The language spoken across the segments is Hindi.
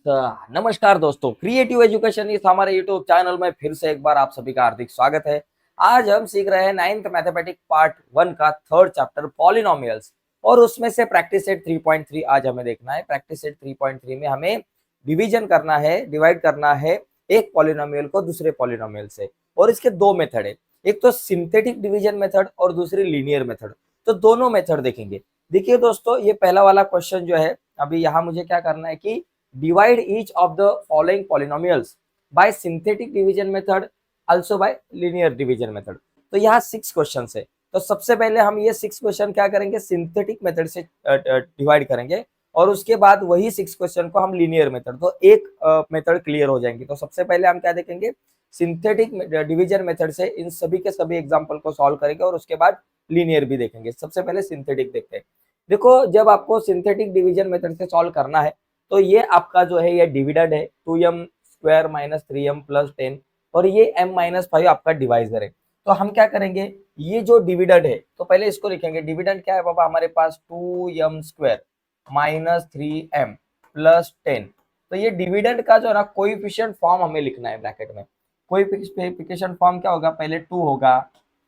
नमस्कार दोस्तों, क्रिएटिव एजुकेशन इस हमारे यूट्यूब चैनल में फिर से एक बार आप सभी का हार्दिक स्वागत है। आज हम सीख रहे हैं 9th मैथमेटिक्स पार्ट 1 का थर्ड चैप्टर पॉलिनोमियल्स और उसमें से प्रैक्टिस सेट 3.3 आज हमें देखना है। प्रैक्टिस सेट 3.3 में हमें डिवीजन करना है, डिवाइड करना है एक पॉलिनोमियल को दूसरे पॉलिनोमियल से। और इसके दो मेथड है, एक तो सिंथेटिक डिवीजन मेथड और दूसरी लीनियर मेथड। तो दोनों मेथड देखेंगे। देखिए दोस्तों, ये पहला वाला क्वेश्चन जो है, अभी यहाँ मुझे क्या करना है कि divide each of the following polynomials by synthetic division method also by linear division method। तो यहाँ 6 क्वेश्चन है। तो सबसे पहले हम ये 6 क्वेश्चन क्या करेंगे, सिंथेटिक मेथड से डिवाइड करेंगे और उसके बाद वही 6 क्वेश्चन को हम लीनियर मेथड, तो एक मेथड क्लियर हो जाएंगे। तो सबसे पहले हम क्या देखेंगे, सिंथेटिक डिवीजन मेथड से इन सभी के सभी एग्जाम्पल को सॉल्व करेंगे और उसके बाद लीनियर भी देखेंगे। सबसे पहले सिंथेटिक देखते हैं। देखो, जब आपको सिंथेटिक डिवीजन मेथड से सॉल्व करना है तो ये आपका जो है ये डिविडेंड है 2m square minus 3m plus 10 और ये m माइनस 5 आपका डिवाइजर है। तो हम क्या करेंगे, ये जो डिविडेंड है तो पहले इसको लिखेंगे। डिविडेंड क्या है बाबा, हमारे पास 2m square minus 3m plus 10। तो ये डिविडेंड का जो है ना कोएफिशिएंट फॉर्म हमें लिखना है ब्रैकेट में। कोएफिशिएंट फॉर्म क्या होगा, पहले 2 होगा,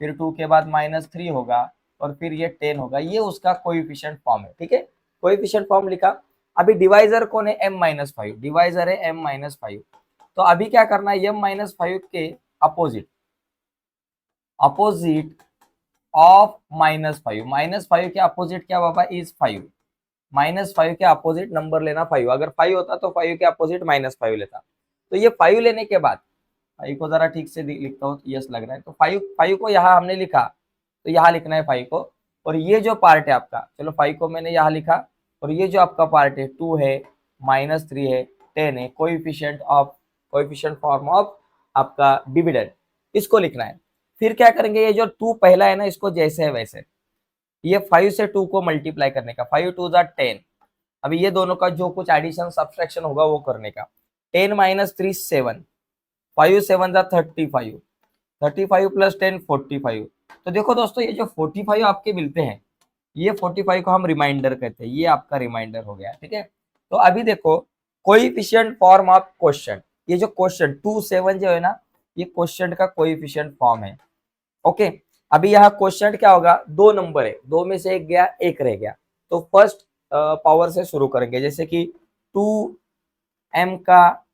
फिर 2 के बाद माइनस 3 होगा और फिर ये 10 होगा। ये उसका कोएफिशिएंट फॉर्म है, ठीक है। कोएफिशिएंट फॉर्म लिखा। अभी डिवाइजर कौन है, m माइनस 5, डिवाइजर है m माइनस 5। तो अभी क्या करना है, m माइनस 5 के अपोजिट ऑफ माइनस 5 के अपोजिट क्या बाबा इज 5। माइनस 5 के अपोजिट नंबर लेना 5। अगर 5 होता तो 5 के अपोजिट माइनस 5 लेता। तो ये 5 लेने के बाद 5 को जरा ठीक से लिखता हूँ, यस लग रहा है। तो 5 को यहाँ हमने लिखा, तो यहाँ लिखना है 5 को। और ये जो पार्ट है आपका, चलो 5 को मैंने यहाँ लिखा और ये जो आपका पार्ट है 2 है माइनस 3 है 10 है, कोएफिशिएंट फॉर्म ऑफ आपका डिविडेंड, इसको लिखना है। फिर क्या करेंगे, ये जो 2 पहला है ना, इसको जैसे है वैसे, ये 5 से 2 को मल्टीप्लाई करने का, 5 2 जा 10। अभी ये दोनों का जो कुछ एडिशन सब्सट्रैक्शन होगा वो करने का। 10 माइनस 3 7, 5 7 जा 35, 35 प्लस 10 45। तो देखो दोस्तों, ये जो 45 आपके मिलते हैं, ये 45 को हम रिमाइंडर कहते हैं। ये आपका रिमाइंडर हो गया, ठीक है। तो अभी देखो, कोएफिशिएंट फॉर्म ऑफ क्वेश्चन, ये जो क्वेश्चन 2 7 जो है ना, ये क्वेश्चन का कोएफिशिएंट फॉर्म है। ओके, अभी यहाँ क्वेश्चन क्या होगा, 2 नंबर है, 2 में से एक गया, एक रह गया। तो फर्स्ट पावर से शुरू करेंगे, जैसे कि 2m का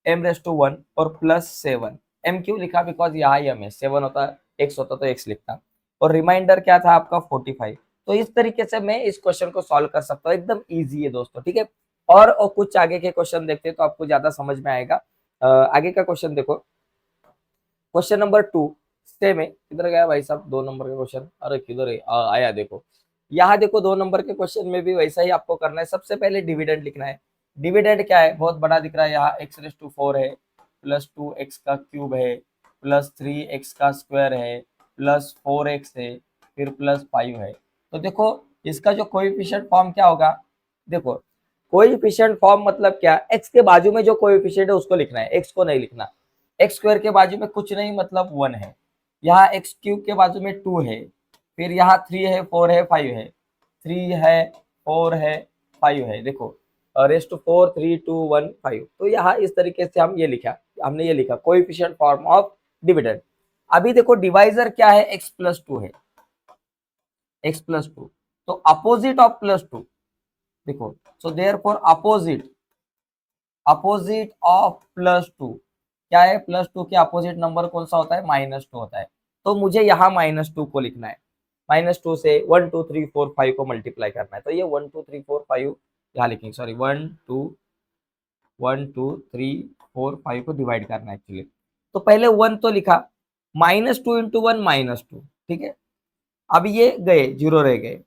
m⁻1 और प्लस 7। m क्यों लिखा, बिकॉज यहाँ m है, 7 होता x होता तो x लिखता। और रिमाइंडर क्या था आपका 45। तो इस तरीके से मैं इस क्वेश्चन को सॉल्व कर सकता हूँ, एकदम इजी है दोस्तों, ठीक है। और कुछ आगे के क्वेश्चन देखते हैं तो आपको ज्यादा समझ में आएगा। आगे का क्वेश्चन देखो, क्वेश्चन नंबर 2 सेम है। किधर गया भाई साहब 2 नंबर का क्वेश्चन, अरे किधर है, आया देखो। यहाँ देखो 2 नंबर के क्वेश्चन में भी वैसा ही आपको करना है। सबसे पहले डिविडेंड लिखना है। डिविडेंड क्या है, बहुत बड़ा दिख रहा है, यहाँ x⁻4 है प्लस 2x का क्यूब है प्लस 3x का स्क्वायर है प्लस 4x है फिर प्लस 5 है। तो देखो इसका जो कोएफिशिएंट फॉर्म क्या होगा, देखो कोएफिशिएंट फॉर्म मतलब क्या, x के बाजू में जो कोएफिशिएंट है उसको लिखना है, x को नहीं लिखना। एक्स स्क्वायर के बाजू में कुछ नहीं मतलब 1 है, यहाँ एक्स क्यूब के बाजू में 2 है, फिर यहाँ 3 है 4 है 5 है, 3 है 4 है 5 है। देखो रेस्ट 4 3 2 1 5। तो यहाँ इस तरीके से हमने ये लिखा कोएफिशिएंट फॉर्म ऑफ डिविडेंड। अभी देखो डिवाइजर क्या है, x प्लस 2 है, x प्लस 2। तो अपोजिट ऑफ प्लस 2 देखो, so therefore opposite of plus 2 क्या है, प्लस 2 के अपोजिट नंबर कौन सा होता है, माइनस 2 होता है। तो मुझे यहाँ माइनस 2 को लिखना है। माइनस 2 से 1 2 3 4 5 को मल्टीप्लाई करना है। तो ये 1 2 3 4 5 यहाँ लिखेंगे, सॉरी 1 2 3 4 5 को डिवाइड करना है एक्चुअली। तो पहले 1 तो लिखा, माइनस 2 इंटू 1 माइनस 2, ठीक है। अब ये गए, जीरो रह गए,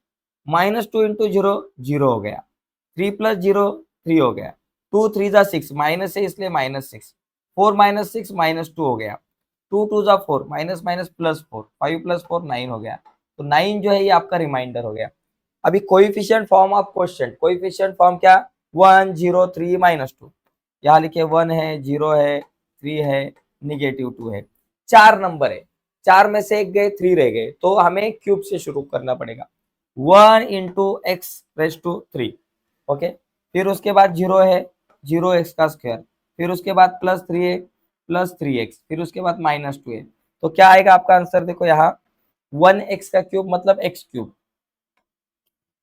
माइनस 2 इंटू 0 0 हो गया, 3 प्लस 0 3 हो गया, 2 3 जा 6 माइनस है इसलिए माइनस 6, 4 माइनस 6 माइनस 2 हो गया, 2 2 जा 4 माइनस माइनस प्लस 4, 5 प्लस 4 9 हो गया। तो 9 जो है ये आपका रिमाइंडर हो गया। अभी coefficient form of question, coefficient form क्या, 1 0 3 माइनस 2, यहाँ लिखिए 1 है 0 है 3 है निगेटिव 2 है। 4 नंबर है, 4 में से एक गए 3 रह गए, तो हमें क्यूब से शुरू करना पड़ेगा। 1 into x raise to 3, okay. फिर उसके बाद 0 है 0x का स्क्वायर, फिर उसके बाद +3x, फिर उसके बाद -2a। तो क्या आएगा आपका आंसर, देखो यहाँ 1x का क्यूब मतलब x क्यूब,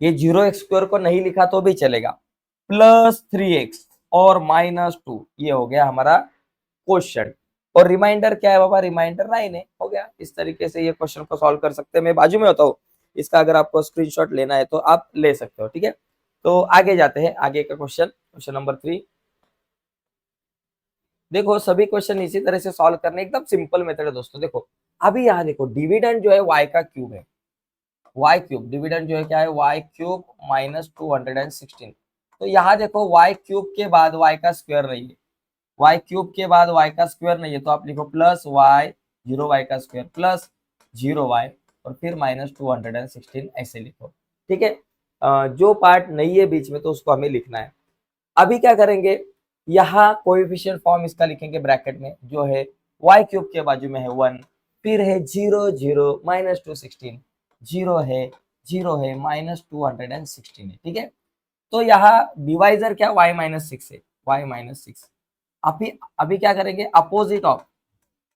ये 0x² को नहीं लिखा तो भी चलेगा, +3x और -2, ये हो गया हमारा क्वेश्चन। और रिमाइंडर क्या है बाबा, रिमाइंडर 9 है, हो गया। इस तरीके से ये क्वेश्चन को सॉल्व कर सकते हैं। मैं बाजू में होता हूँ, इसका अगर आपको स्क्रीनशॉट लेना है तो आप ले सकते हो, ठीक है। तो आगे जाते हैं, आगे का क्वेश्चन, क्वेश्चन नंबर 3। देखो सभी क्वेश्चन इसी तरह से सॉल्व करने, एकदम सिंपल मेथड है दोस्तों। देखो अभी यहाँ देखो डिविडेंड जो है y का क्यूब है, y क्यूब डिविडेंड जो है क्या है, y क्यूब -216। तो यहाँ देखो y क्यूब के बाद y का स्क्वायर नहीं है, y क्यूब के बाद y का स्क्वायर नहीं है, तो आप लिखो +y 0y का स्क्वायर प्लस 0y और फिर -216 ऐसे लिखो, ठीक है। जो पार्ट नहीं है बीच में तो उसको हमें लिखना है। अभी क्या करेंगे, यहाँ कोएफिशिएंट फॉर्म इसका लिखेंगे ब्रैकेट में, जो है y क्यूब के बाजू में है 1, फिर है 0 0 -216, 0 है 0 है -216 है, ठीक है। तो यहाँ डिवाइजर क्या y-6 है, y-6। अभी अभी क्या करेंगे, opposite of,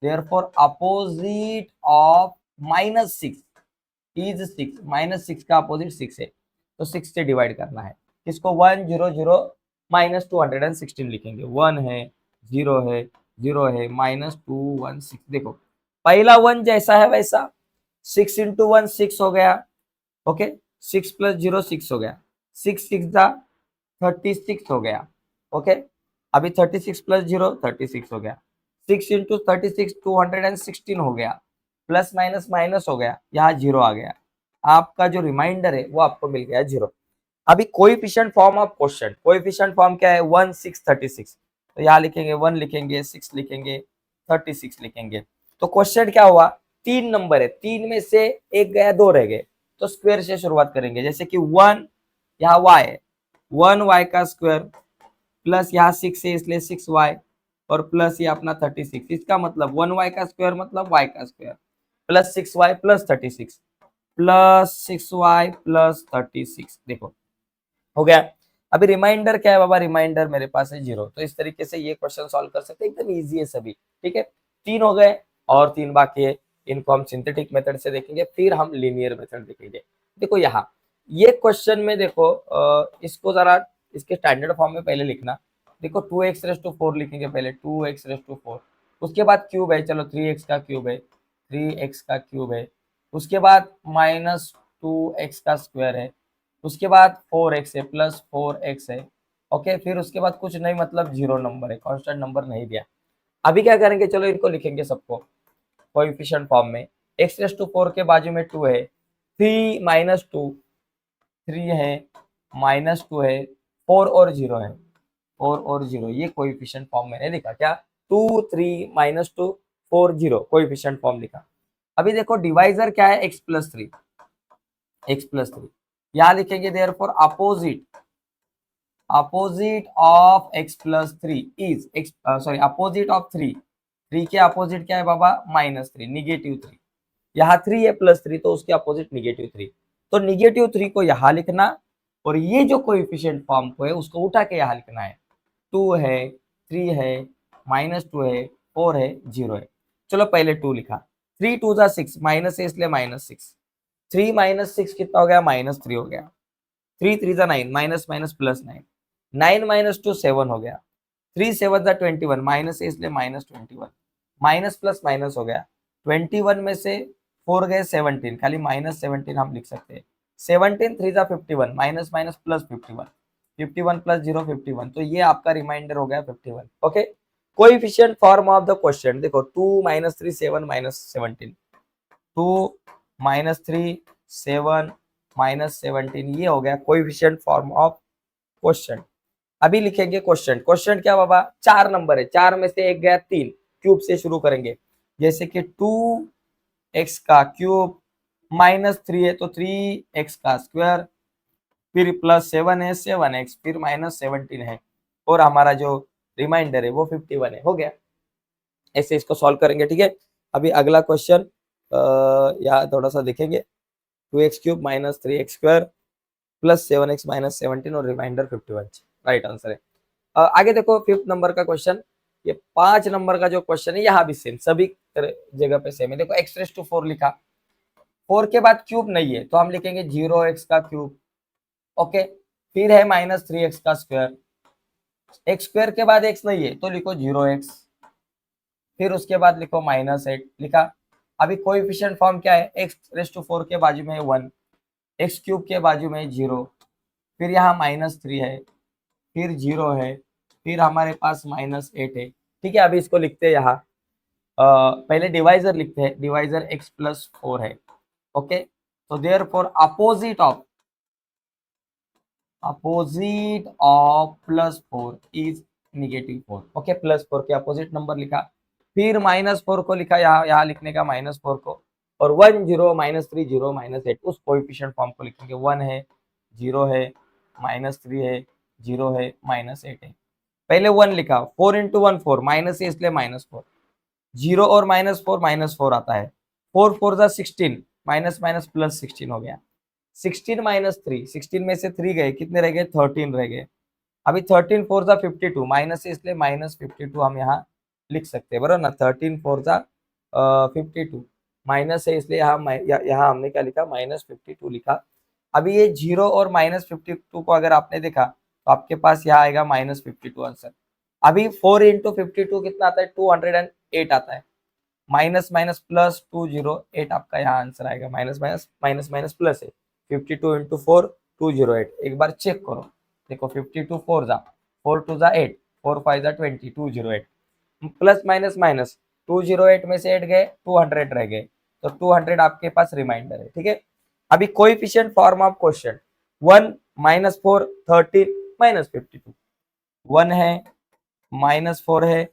therefore opposite of -6 is 6, -6 का अपोजिट 6 है, तो 6 से डिवाइड करना है। किसको, 1 0 0 -216 लिखेंगे, 1 है 0 है 0 है -216। देखो पहला 1 जैसा है वैसा, 6 इंटू 1 6 हो गया, ओके, 6 + 0 6 हो गया, 6 6 जा 36 हो गया, ओके। अभी 36 + 0 36 हो गया, 6 इंटू 36 216 हो गया, प्लस माइनस माइनस हो गया, यहाँ 0 आ गया। आपका जो रिमाइंडर है वो आपको मिल गया 0। अभी coefficient form of question, coefficient form क्या है, 1 6 36। तो यहाँ लिखेंगे 1 लिखेंगे 6 लिखेंगे 36 लिखेंगे। तो क्वेश्चन क्या हुआ, 3 नंबर है, 3 में से एक गया 2 रह गए, तो स्क्वायर से शुरुआत करेंगे। जैसे कि 1 यहाँ y है, 1y का स्क्वायर प्लस यहाँ 6 है इसलिए 6y और प्लस ये अपना 36। इसका मतलब 1y का स्क्वायर मतलब y का square plus 6y plus 36 plus 6y plus 36। देखो हो गया। अभी रिमाइंडर क्या है बाबा, रिमाइंडर मेरे पास है 0। तो इस तरीके से ये क्वेश्चन सॉल्व कर सकते हैं, एकदम इजी है सभी, ठीक है। 3 हो गए और 3 बाकी है, इनको हम सिंथेटिक मेथड से देखेंगे, फिर हम लीनियर मेथड देखेंगे। देखो यहाँ ये क्वेश्चन में देखो इसको जरा इसके स्टैंडर्ड फॉर्म में पहले लिखना। देखो 2x⁴ लिखेंगे पहले, 2x⁴, उसके बाद क्यूब है, चलो 3x का क्यूब है, 3x का क्यूब है, उसके बाद -2x का स्क्वायर है, उसके बाद 4x है प्लस 4x है, ओके। फिर उसके बाद कुछ नहीं, मतलब 0 नंबर है, कांस्टेंट नंबर नहीं दिया। अभी क्या करेंगे, चलो इनको लिखेंगे सबको कोएफिशिएंट फॉर्म में। x⁴ के बाजू में 2 है, 3 - 2 3 है, -2 है, 4 और 0 है, 4 और 0, ये कोएफिशिएंट फॉर्म मैंने लिखा क्या, 2 3 -2 4 0 कोएफिशिएंट फॉर्म लिखा। अभी देखो डिवाइजर क्या है, x+3, x+3 यहाँ लिखेंगे, therefore opposite of x+3 is opposite of 3 के अपोजिट क्या है बाबा, -3 -3। यहाँ 3 है +3 तो उसके अपोजिट -3। तो -3 को यहाँ लिखना और ये जो कोएफिशिएंट फॉर्म को है उसको उठा के यहाँ लिखना है। 2 है 3 है -2 है 4 है 0 है। चलो पहले 2 लिखा, 3 2 जा 6, माइनस है इसलिए -6, 3 - 6 कितना हो गया, -3 हो गया, 3 3 जा 9, माइनस माइनस प्लस 9, 9 - 2 7 हो गया, 3 7 जा 21, माइनस है इसलिए -21, माइनस प्लस माइनस हो गया, 21 में से 4 गए 17, खाली -17 हम लिख सकते हैं। 17 3 जा 51, माइनस माइनस प्लस 51, 51 + 0 51, तो ये आपका रिमाइंडर हो गया 51, okay. Coefficient form of the question देखो, 2 - 3 7 -17, 2 - 3 7 -17, ये हो गया कोएफिशिएंट फॉर्म ऑफ क्वेश्चन। अभी लिखेंगे क्वेश्चन, क्वेश्चन क्या बाबा, 4 नंबर है, 4 में से एक गया 3, क्यूब से शुरू करेंगे। जैसे कि 2x का क्यूब -3 है तो 3x का स्क्वायर, फिर +7 है 7x, फिर -17 है और हमारा जो रिमाइंडर है वो 51 है, हो गया। ऐसे इसको सॉल्व करेंगे, ठीक है। अभी अगला क्वेश्चन यहाँ थोड़ा सा देखेंगे, 2x³ -3x² +7x -17 और रिमाइंडर 51, राइट आंसर है। आगे देखो 5th नंबर का क्वेश्चन, ये 5 नंबर का जो क्वेश्चन है यहाँ भी सेम, सभी जगह पे सेम है। देखो x रेस टू 4 लिखा, 4 के बाद क्यूब नहीं है तो हम लिखेंगे 0x का क्यूब। ओके, फिर है -3x का स्क्वायर, एक्स स्क्वायर के बाद x नहीं है तो लिखो 0x, फिर उसके बाद लिखो -8 लिखा। अभी कोएफिशिएंट फॉर्म क्या है, x रेस टू 4 के बाजू में 1, एक्स क्यूब के बाजू में 0, फिर यहाँ -3 है, फिर 0 है, फिर हमारे पास -8 है। ठीक है, अभी इसको लिखते हैं यहाँ, पहले डिवाइजर लिखते हैं, डिवाइजर x प्लस 4 है। ओके, तो therefore opposite of +4 is -4। Okay, +4 के अपोजिट नंबर लिखा, फिर -4 को लिखा, यहाँ लिखने का -4 को, और 1 0 -3 0 -8 उस कोएफिशिएंट फॉर्म को लिखेंगे। 1 है, 0 है, -3 है, 0 है, -8 है। पहले 1 लिखा, 4 × 1 4, माइनस है इसलिए -4, 0 और -4 आता है, 4 4 जा 16, माइनस माइनस प्लस 16 हो गया। 16 -3, 16 में से 3 गए, कितने रह गए, 13 रह गए। अभी 13 4 जा 52, माइनस है इसलिए -52 हम यहाँ लिख सकते हैं, बराबर ना। 13 4 जा 52, माइनस है इसलिए यहाँ हमने क्या लिखा, -52 लिखा। अभी ये 0 और -52 को अगर आपने देखा तो आपके पास यहाँ आएगा -52 आंसर। अभी 4 × 52 कितना आता है, 208 आता है, माइनस माइनस प्लस 208 आपका यहाँ आंसर आएगा। Minus minus minus minus plus है, 52 × 4 208। एक बार चेक करो, देखो 52 4 जा 4 2 जा 8, 4 5 जा 20, 208, प्लस माइनस माइनस 208 में से 8 गए, 200 रह गए, तो 200 आपके पास रिमाइंडर है। ठीक है, अभी कोएफिशिएंट फॉर्म ऑफ क्वेश्चन, 1 -4 13 -52, 1 है, -4 है,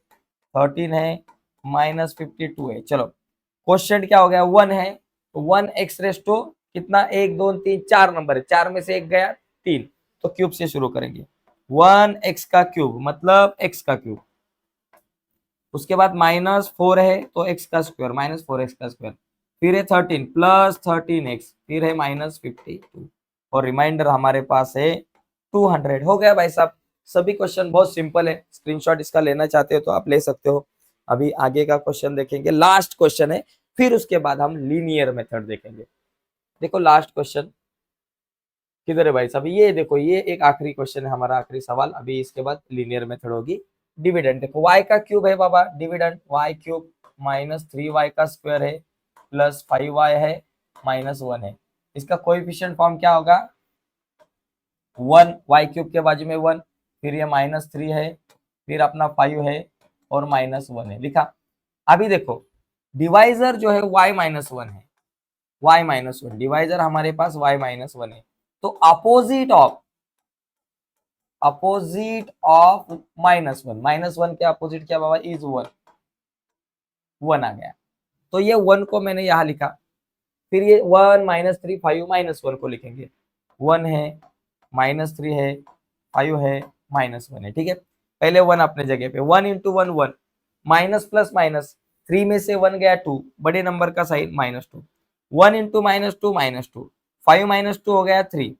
13 है, -52 है। चलो क्वेश्चन क्या हो गया, 1 है तो 1x रेस टू कितना, 1 2 3 4 नंबर है, 4 में से 1 गया 3, तो क्यूब से शुरू करेंगे। 1x का क्यूब मतलब x का क्यूब, उसके बाद -4 है तो x का स्क्वायर, -4x का स्क्वायर, फिर है 13 प्लस 13x, फिर है -52, और रिमाइंडर हमारे पास है 200। हो गया भाई साहब, सभी क्वेश्चन बहुत सिंपल है, स्क्रीनशॉट इसका लेना चाहते हो तो आप ले सकते हो। अभी आगे का क्वेश्चन देखेंगे, लास्ट क्वेश्चन है, फिर उसके बाद हम लीनियर मेथड देखेंगे। देखो लास्ट क्वेश्चन किधर है भाई साहब, ये देखो, ये एक आखिरी क्वेश्चन है हमारा, आखिरी सवाल। अभी इसके बाद लीनियर मेथड होगी। डिविडेंड देखो, y का क्यूब है बाबा, डिविडेंड y क्यूब -3y का स्क्वायर है, प्लस 5y है, -1 है। इसका कोएफिशिएंट फॉर्म क्या होगा, 1, y क्यूब के बाजू में 1, फिर ये -3 है, फिर अपना 5 है, और -1 है लिखा। अभी देखो डिवाइजर जो है y-1 है, y-1 डिवाइजर हमारे पास y-1 है, तो अपोजिट ऑफ -1 के अपोजिट क्या बाबा, इज 1, 1 आ गया। तो ये 1 को मैंने यहाँ लिखा, फिर ये 1 -3 5 -1 को लिखेंगे, 1 है, -3 है, 5 है, -1 है। ठीक है, पहले 1 अपने जगह पे, 1 × 1 1, माइनस प्लस माइनस, 3 में से 1 गया 2, बड़े नंबर का साइन -2, 1 × -2 -2, 5 -2 हो गया 3,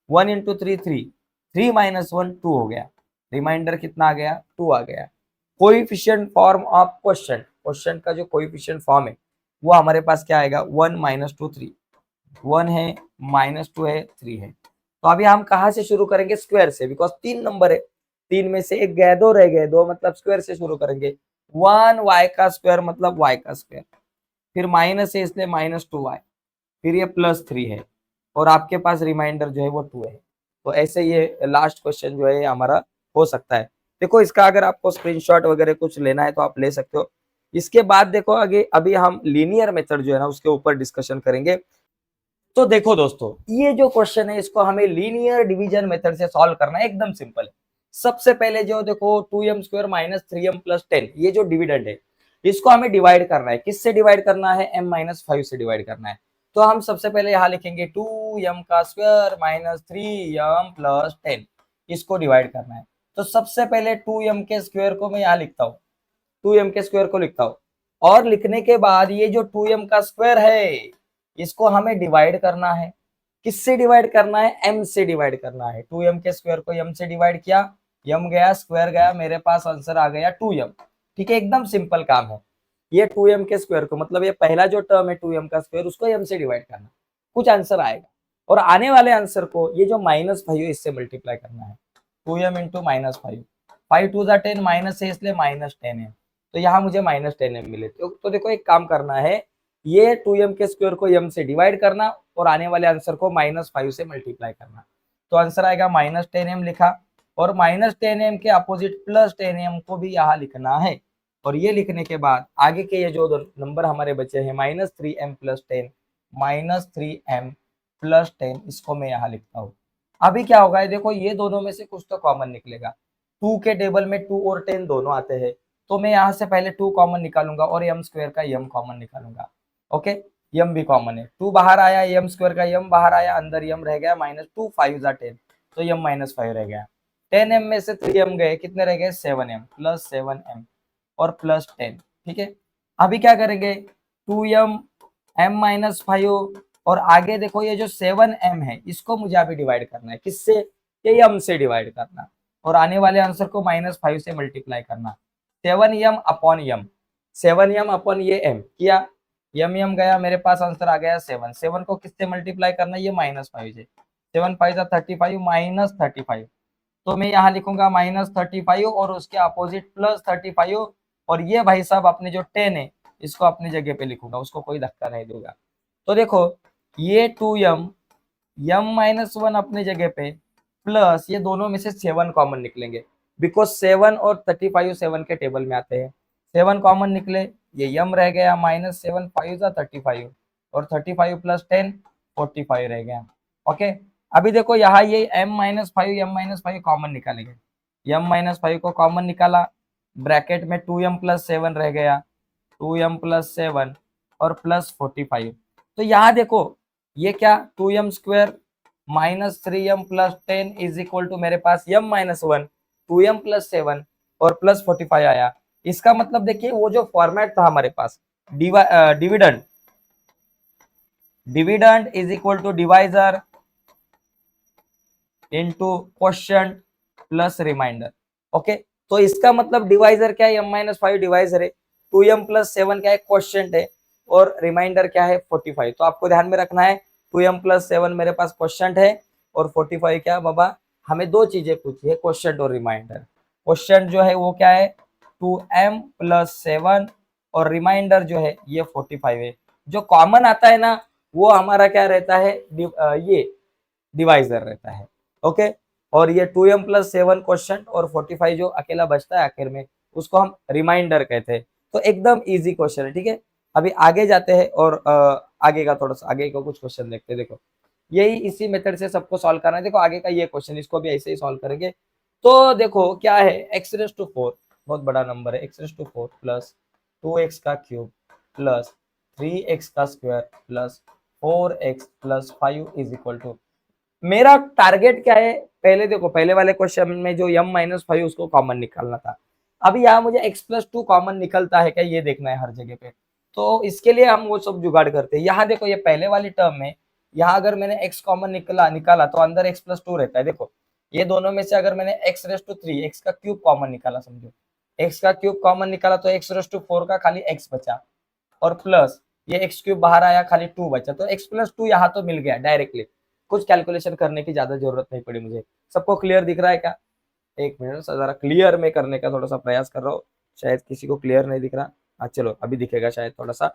1 × 3 3, 3 -1 2 हो गया, रिमाइंडर कितना आ गया, 2 आ गया। कोएफिशिएंट फॉर्म ऑफ क्वेश्चन का जो कोएफिशिएंट फॉर्म है वो हमारे पास क्या आएगा, 1 -2 3, 1 है, -2 है, 3 है। तो अभी हम कहाँ से शुरू करेंगे, स्क्वायर से, बिकॉज 3 नंबर है, 3 में से 1 गया, 2 रह गए, 2 मतलब स्क्वायर से शुरू करेंगे। 1 y का स्क्वायर मतलब y का स्क्वायर, फिर माइनस है इसलिए -2y, फिर ये +3 है, और आपके पास रिमाइंडर जो है वो 2 है। तो ऐसे ये लास्ट क्वेश्चन जो है हमारा हो सकता है। देखो इसका अगर आपको स्क्रीनशॉट वगैरह कुछ लेना है तो आप ले सकते हो। इसके बाद देखो आगे अभी हम लीनियर मेथड जो है ना उसके ऊपर डिस्कशन करेंगे। तो देखो दोस्तों, ये जो क्वेश्चन है इसको हमें लीनियर डिवीजन मेथड से सॉल्व करना है, एकदम सिंपल है। सबसे पहले जो देखो 2m² - 3m + 10, ये जो डिविडेंड है इसको हमें डिवाइड करना है, किससे डिवाइड करना है, m-5 से डिवाइड करना है। तो हम सबसे पहले यहाँ लिखेंगे 2m² - 3m + 10, इसको डिवाइड करना है। तो सबसे पहले 2m के स्क्वायर को मैं यहाँ लिखता हूँ, 2m के स्क्वायर को लिखता हूँ, और लिखने के बाद ये जो 2m का स्क्वायर है इसको हमें डिवाइड करना है। किससे डिवाइड करना है, m से डिवाइड करना है। 2m के स्क्वायर को m से डिवाइड किया यम गया, स्क्वायर गया, मेरे पास आंसर आ गया 2m। ठीक है, एकदम सिंपल काम है। ये 2m के स्क्वायर को, मतलब ये पहला जो टर्म है 2m का स्क्वायर, उसको m से डिवाइड करना, कुछ आंसर आएगा। और आने वाले आंसर को ये जो -5 है इससे मल्टीप्लाई करना है। 2m इंटू -5, 5 टू ज़ा 10, माइनस है इसलिए -10 है, तो यहाँ मुझे -10m मिले। तो देखो एक काम करना है, ये 2m के स्क्वायर को m से डिवाइड करना और आने वाले आंसर को -5 से मल्टीप्लाई करना। तो आंसर आएगा -10m लिखा, और -10m के अपोजिट +10m को भी यहाँ लिखना है। और ये लिखने के बाद आगे के ये जो नंबर हमारे बचे हैं -3m + 10, -3m + 10, इसको मैं यहाँ लिखता हूँ। अभी क्या होगा, ये देखो ये दोनों में से कुछ तो कॉमन निकलेगा। 2 के टेबल में 2 और 10 दोनों आते हैं, तो मैं यहाँ से पहले 2 कॉमन निकालूंगा और m स्क्वायर का m कॉमन निकालूंगा। ओके, m भी कॉमन है, 2 बाहर आया, m स्क्वायर का m बाहर आया, अंदर m रह गया -2, 5 ज़ा 10, तो m -5 रह गया। 10m में से 3m गए, कितने रह गए 7m, +7m और +10। ठीक है, अभी क्या करेंगे, 2m, m-5, और आगे देखो ये जो 7m है इसको मुझे अभी डिवाइड करना है, किससे, ये m से डिवाइड करना, और आने वाले आंसर को -5 से मल्टीप्लाई करना। 7m upon m, 7m upon ये m किया, m गया, मेरे पास आंसर आ गया 7। 7 को किससे मल्टीप्लाई करना है, ये -5 से, 7 5 35 -35, तो मैं यहाँ लिखूंगा -35 और उसके अपोजिट +35, और ये भाई साहब अपने जो 10 है इसको अपनी जगह पे लिखूंगा, उसको कोई धक्का नहीं दूंगा। तो देखो ये 2m, m-1 अपनी जगह पे, प्लस ये दोनों में से 7 कॉमन निकलेंगे, बिकॉज 7 और 35 7 के टेबल में आते हैं। 7 कॉमन निकले, ये m रह गया, -7 5 ज़ा 35, और 35 + 10 45 रह गया। ओके, अभी देखो यहाँ ये m-5 कॉमन निकालेंगे, m-5 को कॉमन निकाला, ब्रैकेट में 2m + 7 रह गया, 2m + 7 और +45। तो यहाँ देखो ये क्या, 2m square -3m + 10 is equal to मेरे पास m-1, 2m + 7 और +45 आया। इसका मतलब देखिए वो जो फॉर्मेट था हमारे पास, dividend, dividend is equal to divisor into quotient plus reminder. Okay, तो इसका मतलब डिवाइजर क्या है, m-5 डिवाइजर है, 2m + 7 क्या है, क्वोशिएंट है, और रिमाइंडर क्या है 45। तो आपको ध्यान में रखना है 2m + 7 मेरे पास क्वोशिएंट है, और 45 क्या बाबा, हमें दो चीजें पूछी है, क्वोशिएंट और रिमाइंडर। क्वोशिएंट जो है वो क्या है 2m + 7, और रिमाइंडर जो है ये 45 है। जो कॉमन आता है ना वो हमारा क्या रहता है, ये डिवाइजर रहता है। ओके, और ये 2m + 7 क्वेश्चन और 45 जो अकेला बचता है आखिर में, उसको हम रिमाइंडर कहते हैं। तो एकदम इजी क्वेश्चन है। ठीक है, अभी आगे जाते हैं और आगे का थोड़ा सा आगे का कुछ क्वेश्चन देखते हैं। देखो यही इसी मेथड से सबको सॉल्व करना है। देखो आगे का ये क्वेश्चन, इसको भी ऐसे ही सॉल्व करेंगे। तो देखो क्या है, x⁴ बहुत बड़ा नंबर है, x⁴ प्लस 2x का क्यूब प्लस 3x का square plus 4x + 5 is equal to, मेरा टारगेट क्या है, पहले देखो पहले वाले क्वेश्चन में जो m-5 उसको कॉमन निकालना था। अभी यहाँ मुझे x + 2 कॉमन निकलता है क्या, ये देखना है हर जगह पे। तो इसके लिए हम वो सब जुगाड़ करते हैं। यहाँ देखो ये पहले वाली टर्म में, यहाँ अगर मैंने x कॉमन निकाला तो अंदर x + 2 रहता है। देखो ये दोनों में से अगर मैंने x⁵, x का क्यूब कॉमन निकाला, समझो x का क्यूब कॉमन निकाला तो x⁴ का खाली x बचा, और प्लस ये x³ बाहर आया, खाली 2 बचा, तो x + 2 यहाँ तो मिल गया डायरेक्टली, कुछ कैलकुलेशन करने की ज्यादा जरूरत नहीं पड़ी मुझे। सबको क्लियर दिख रहा है क्या, एक मिनट जरा क्लियर में करने का थोड़ा सा प्रयास कर रहा हूँ, शायद किसी को क्लियर नहीं दिख रहा। हाँ चलो अभी दिखेगा शायद थोड़ा सा।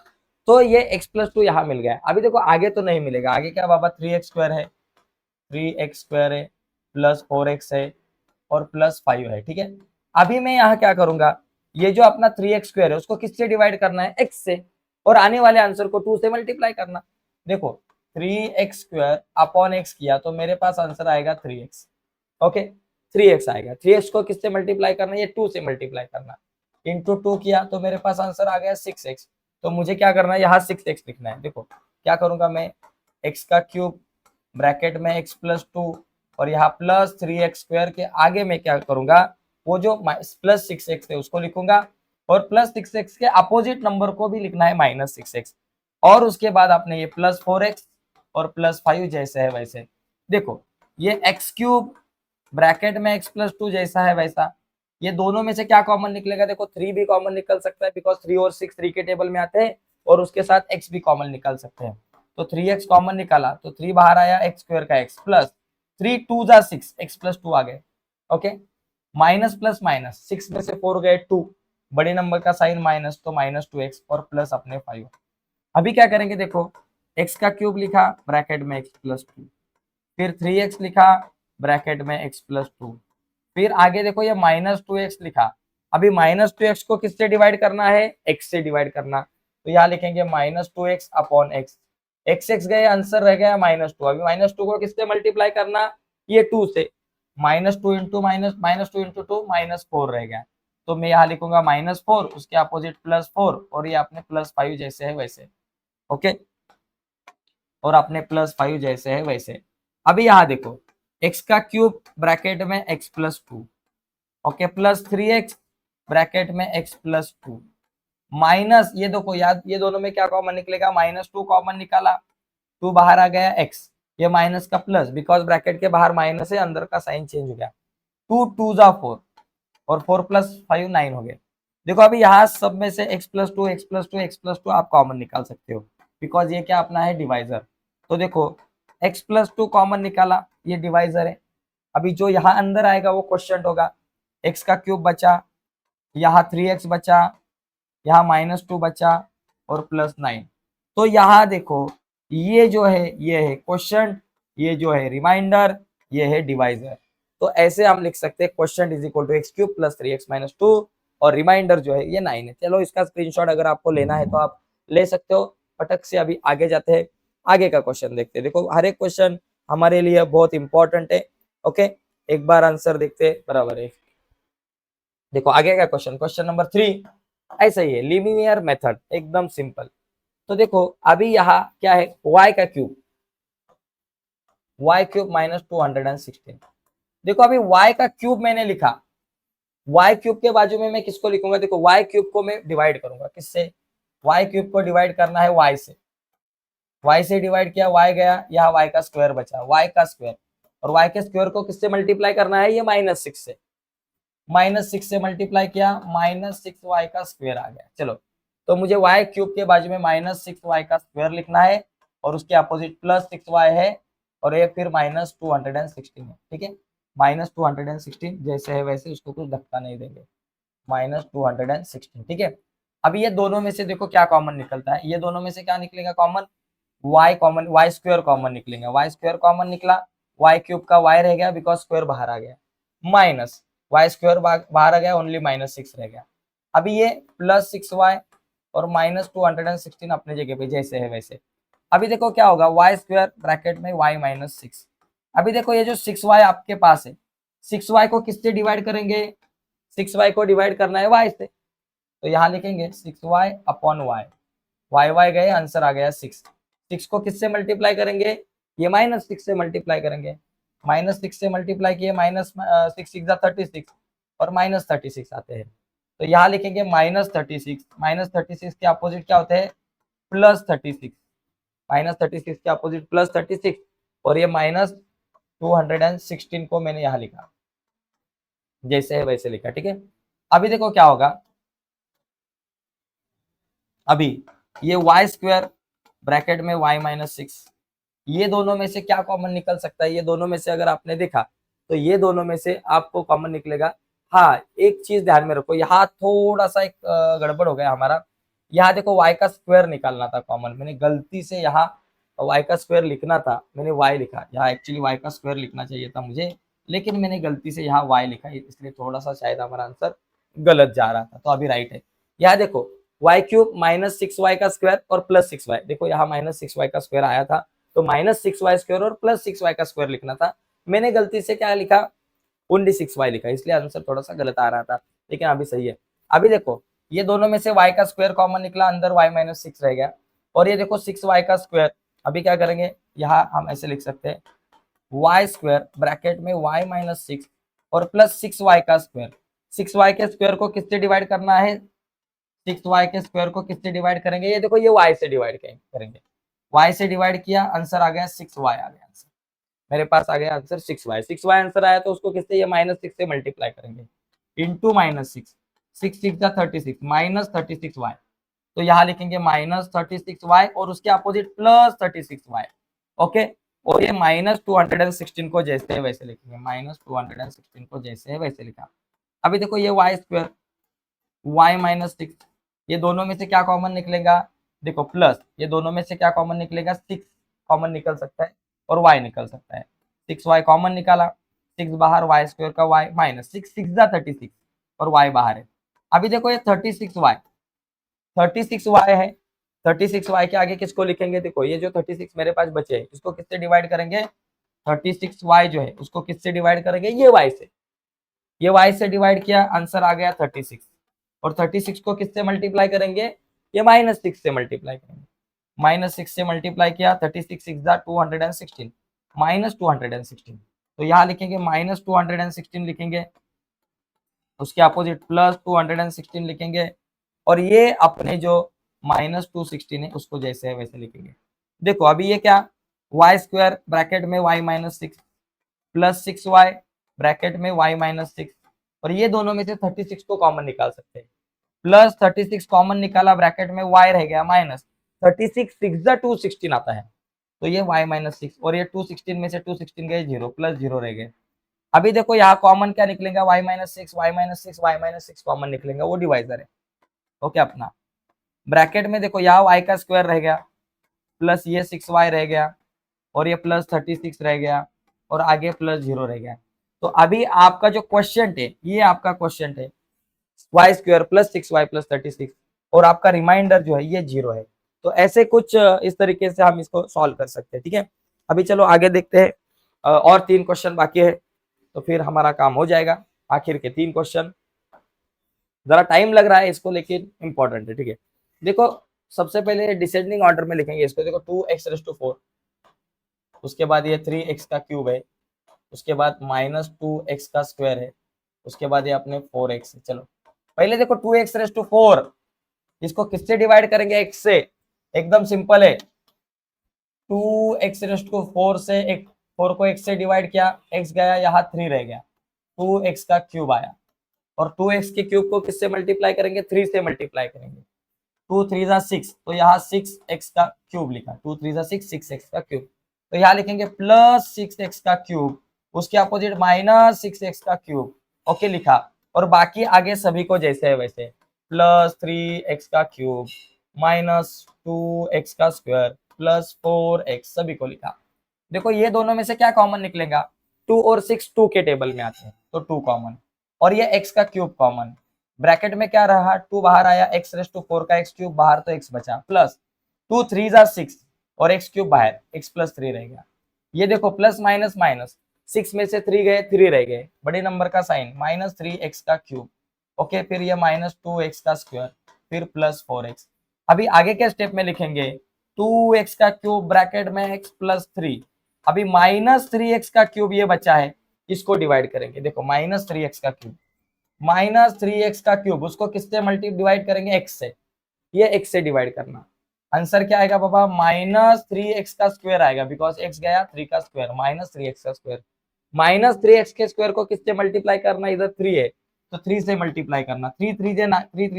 तो ये x + 2 यहाँ मिल गया। अभी देखो आगे तो नहीं मिलेगा, आगे क्या बाबा 3x² है, 3x² है, प्लस 4x है, और प्लस 5 है। ठीक है, अभी मैं यहाँ क्या करूंगा, ये जो अपना 3x² है उसको किससे डिवाइड करना है, x से, और आने वाले आंसर को 2 से मल्टीप्लाई करना। देखो 3x² अपॉन x किया तो मेरे पास आंसर आएगा 3x। ओके, 3x आएगा, 3x को किससे मल्टीप्लाई करना है, ये 2 से मल्टीप्लाई करना, इंटू 2 किया तो मेरे पास आंसर आ गया 6x। तो मुझे क्या करना है, यहाँ 6x लिखना है। देखो क्या करूंगा मैं, x का क्यूब ब्रैकेट में x + 2, और यहाँ प्लस 3x² के आगे में क्या करूंगा, वो जो प्लस 6x है उसको लिखूंगा, और प्लस 6x के अपोजिट नंबर को भी लिखना है -6x, और उसके बाद आपने ये प्लस 4x और प्लस 5 जैसे है वैसे। देखो ये x³ ब्रैकेट में x प्लस टू जैसा है वैसा। ये दोनों में से क्या कॉमन निकलेगा, देखो 3 भी कॉमन निकल सकता है बिकॉज 3 और 6 3 के टेबल में आते हैं, और उसके साथ x भी कॉमन निकल सकते हैं। तो 3x कॉमन निकाला तो 3 बाहर आया, x स्क्वायर का x प्लस 3 2 जा 6, x प्लस 2 आ गए। ओके, माइनस प्लस माइनस, 6 में से 4 गए 2, बड़े नंबर का साइन माइनस, तो माइनस 2x और प्लस अपने 5। अभी क्या करेंगे, देखो x का क्यूब लिखा ब्रैकेट में x प्लस 2, फिर 3x लिखा ब्रैकेट में x प्लस 2, फिर आगे देखो ये माइनस 2x लिखा। अभी माइनस 2x को किससे डिवाइड करना है, x से डिवाइड करना, तो यहाँ लिखेंगे minus 2x upon x, x गए, आंसर रह गया माइनस 2। अभी माइनस 2 को किससे मल्टीप्लाई करना, ये 2 से, minus 2 into minus 2 into 2 minus 4 रह गया, तो मैं यहाँ लिखूंगा माइनस 4, उसके अपोजिट प्लस 4, और ये अपने प्लस 5 जैसे है वैसे। ओके, और अपने प्लस 5 जैसे है वैसे। अभी यहाँ देखो x का क्यूब ब्रैकेट में x plus 2, okay, plus 3x bracket में x प्लस 2, माइनस ये देखो याद, ये दोनों में क्या कॉमन निकलेगा, माइनस 2 कॉमन निकाला, 2 बाहर आ गया x, ये माइनस का प्लस, बिकॉज ब्रैकेट के बाहर माइनस है, अंदर का साइन चेंज हो गया, 2 2 जा 4, और 4 प्लस 5 9 हो गए। देखो अभी यहाँ सब में से x plus 2 x plus 2 x plus 2 आप कॉमन निकाल सकते हो, बिकॉज ये क्या अपना है डिवाइजर। तो देखो x प्लस 2 कॉमन निकाला, ये डिवाइजर है। अभी जो यहाँ अंदर आएगा वो क्वेश्चन होगा, x का क्यूब बचा, यहाँ 3x बचा, यहाँ माइनस 2 बचा, और प्लस 9। तो यहाँ देखो ये जो है ये है क्वेश्चन, ये जो है रिमाइंडर, ये है डिवाइजर। तो ऐसे हम लिख सकते हैं question is equal to x cube plus 3x minus 2, और रिमाइंडर जो है ये 9 है। चलो इसका स्क्रीनशॉट अगर आपको लेना है तो आप ले सकते हो। पटक से अभी आगे जाते हैं, आगे का क्वेश्चन देखते हैं। देखो हर एक क्वेश्चन हमारे लिए बहुत इंपॉर्टेंट है। ओके, एक बार आंसर देखते हैं, बराबर है। देखो आगे का क्वेश्चन, क्वेश्चन नंबर 3 ऐसा ही है, लीनियर मेथड, एकदम सिंपल। तो देखो अभी यहाँ क्या है, y का क्यूब, y क्यूब माइनस 216। देखो अभी y का क्यूब मैंने लिखा, y क्यूब के बाजू में मैं किसको लिखूंगा, देखो y क्यूब को मैं डिवाइड करूंगा किससे, y क्यूब को डिवाइड करना है y से, y से डिवाइड किया, y गया, यहाँ y का स्क्वायर बचा, y का स्क्वायर, और y के स्क्वायर को किससे मल्टीप्लाई करना है, ये -6 से, -6 से मल्टीप्लाई किया, -6y का स्क्वायर आ गया। चलो तो मुझे y क्यूब के बाजू में -6y का स्क्वायर लिखना है, और उसके अपोजिट +6y है, और ये फिर -216 है। ठीक है, -216 जैसे है वैसे, उसको कुछ धक्का नहीं देंगे, -216। ठीक है, अभी ये दोनों में से देखो क्या कॉमन निकलता है, ये दोनों में से क्या निकलेगा common, y common, y square common निकलेगा, y स्क्वायर कॉमन निकला, y क्यूब का y रह गया बिकॉज स्क्वायर बाहर आ गया, माइनस y स्क्वायर बाहर आ गया, ओनली -6 रह गया। अभी ये +6y और -216 अपने जगह पे जैसे है वैसे। अभी देखो क्या होगा, y स्क्वायर ब्रैकेट में y -6। अभी देखो ये जो 6y आपके पास है, 6y को किससे डिवाइड करेंगे, 6y को डिवाइड करना है y से, तो यहाँ लिखेंगे 6y अपॉन y गए, आंसर आ गया 6। 6 को किससे मल्टीप्लाई करेंगे, ये -6 से मल्टीप्लाई करेंगे, -6 से मल्टीप्लाई किए, -6 36, और -36 आते हैं, तो यहाँ लिखेंगे -36, -36 के अपोजिट क्या होते हैं, +36, -36 के अपोजिट +36, और ये -216 को मैंने यहाँ लिखा, जैसे है वैसे लिखा। ठीक है, अभी देखो क्या होगा, अभी ये y स्क्वायर ब्रैकेट में y -6, ये दोनों में से क्या कॉमन निकल सकता है, ये दोनों में से अगर आपने देखा तो ये दोनों में से आपको कॉमन निकलेगा। हाँ, एक चीज ध्यान में रखो, यहाँ थोड़ा सा एक गड़बड़ हो गया हमारा, यहाँ देखो y का स्क्वायर निकालना था कॉमन, मैंने गलती से यहाँ y का स्क्वायर लिखना था, मैंने y लिखा, यहाँ एक्चुअली y का स्क्वायर लिखना चाहिए था मुझे, लेकिन मैंने गलती से यहाँ y लिखा, इसलिए थोड़ा सा शायद हमारा आंसर गलत जा रहा था, तो अभी राइट है। यहाँ देखो y क्यूब -6y का स्क्वायर और +6y, देखो यहाँ -6y का स्क्वायर आया था, तो -6y स्क्वायर और +6y का स्क्वायर लिखना था, मैंने गलती से क्या लिखा, ओनली 6y लिखा, इसलिए आंसर थोड़ा सा गलत आ रहा था, लेकिन अभी सही है। अभी देखो ये दोनों में से y का स्क्वायर कॉमन निकला, अंदर y -6 रह गया, और ये देखो 6y का स्क्वायर। अभी क्या करेंगे, यहाँ हम ऐसे लिख सकते हैं y स्क्वायर ब्रैकेट में y -6 और +6y का स्क्वायर, 6y के स्क्वायर को किससे डिवाइड करना है, 6y के स्क्वायर को किससे डिवाइड करेंगे, ये देखो ये y से डिवाइड करेंगे, y से डिवाइड किया, आंसर आ गया 6y आ गया आंसर। मेरे पास आ गया आंसर 6y। 6y आंसर आया तो उसको किससे, ये -6 से मल्टीप्लाई करेंगे, इंटू -6, 6 6 36 -36y। तो यहाँ लिखेंगे -36y और उसके अपोजिट +36y। ओके, और ये -216 को जैसे है वैसे लिखेंगे, -216 को जैसे है वैसे लिखा। अभी देखो ये y², y-6, ये दोनों में से क्या कॉमन निकलेगा, देखो प्लस, ये दोनों में से क्या कॉमन निकलेगा, 6 कॉमन निकल सकता है और y निकल सकता है। 6y कॉमन निकाला, 6 बाहर, y² का y -6, 6 36 और y बाहर है। अभी देखो ये 36y है, 36y के आगे किसको लिखेंगे, देखो ये जो 36 मेरे पास बचे हैं इसको किससे डिवाइड करेंगे, 36y जो है उसको किससे डिवाइड करेंगे, ये y से, ये y से डिवाइड किया, आंसर आ गया 36। और 36 को किससे मल्टीप्लाई करेंगे, ये -6 से मल्टीप्लाई करेंगे, -6 से मल्टीप्लाई किया, 36 6 216, -216। तो यहाँ लिखेंगे -216 लिखेंगे, उसके अपोजिट +216 लिखेंगे, और ये अपने जो -216 है उसको जैसे है वैसे लिखेंगे। देखो अभी ये क्या, y² ब्रैकेट में y-6 प्लस 6y ब्रैकेट में y-6, और ये दोनों में से 36 को कॉमन निकाल सकते हैं, प्लस 36 कॉमन निकाला, ब्रैकेट में y रह गया माइनस 36, 6 216 आता है, तो ये y-6, और ये 216 में से 216 गए 0, प्लस 0 रह गए। अभी देखो यहाँ कॉमन क्या निकलेगा, y-6 y-6 y-6 कॉमन निकलेगा, वो डिवाइजर है। ओके, अपना ब्रैकेट में देखो यहाँ y का स्क्वायर रह गया, प्लस ये 6y रह गया, और ये प्लस 36 रह गया, और आगे प्लस 0 रह गया। तो अभी आपका जो क्वेश्चन है, ये आपका क्वेश्चन है y² प्लस 6y प्लस 36, और आपका रिमाइंडर जो है ये 0 है। तो ऐसे कुछ इस तरीके से हम इसको सॉल्व कर सकते हैं। ठीक है, अभी चलो आगे देखते हैं, और 3 क्वेश्चन बाकी है तो फिर हमारा काम हो जाएगा। आखिर के 3 क्वेश्चन, जरा टाइम लग रहा है इसको लेकिन इंपॉर्टेंट है। ठीक है, देखो सबसे पहले डिसेंडिंग ऑर्डर में लिखेंगे इसको, देखो 2x⁴, उसके बाद ये 3x का क्यूब है, उसके बाद -2x का स्क्वायर है, उसके बाद ये अपने 4x है। चलो पहले देखो 2x⁴, इसको किससे डिवाइड करेंगे, x से, एकदम सिंपल है, 2x⁴ से एक 4 को x से डिवाइड किया, x गया यहाँ 3 रह गया, 2x का क्यूब आया, और 2x के क्यूब को किससे मल्टीप्लाई करेंगे, 3 से मल्टीप्लाई करेंगे, 2 3 6, तो यहाँ 6x का क्यूब लिखा, 2 3 6 6x का क्यूब, तो यहाँ लिखेंगे प्लस 6x का क्यूब, उसके अपोजिट -6x का क्यूब। ओके लिखा, और बाकी आगे सभी को जैसे है वैसे, प्लस 3x का क्यूब -2x का स्क्वायर प्लस 4x, सभी को लिखा। देखो ये दोनों में से क्या कॉमन निकलेगा, 2 और 6 2 के टेबल में आते हैं तो 2 कॉमन, और ये x का क्यूब कॉमन, ब्रैकेट में क्या रहा, 2 बाहर आया, x⁴ का x क्यूब बाहर तो x बचा, प्लस 2 3 6 और x क्यूब बाहर, x प्लस 3 रह गया। ये देखो प्लस माइनस माइनस, 6 में से 3 गए, 3 रह गए, बड़े नंबर का साइन, -3x का क्यूब। ओके, फिर ये -2x का स्क्वायर, फिर प्लस 4x। अभी आगे के स्टेप में लिखेंगे 2x का क्यूब ब्रैकेट में x प्लस 3, अभी -3x का क्यूब ये बचा है, इसको डिवाइड करेंगे। देखो -3x का क्यूब, -3x का क्यूब, उसको किससे मल्टी डिवाइड करेंगे, x से, ये x से डिवाइड करना। आंसर क्या आएगा बाबा, -3x का स्क्वायर आएगा, बिकॉज x गया 3 का स्क्वायर, -3x का स्क्वायर, -3x के स्क्वायर को किससे मल्टीप्लाई करना, इधर 3 है तो 3 से मल्टीप्लाई करना, 3 3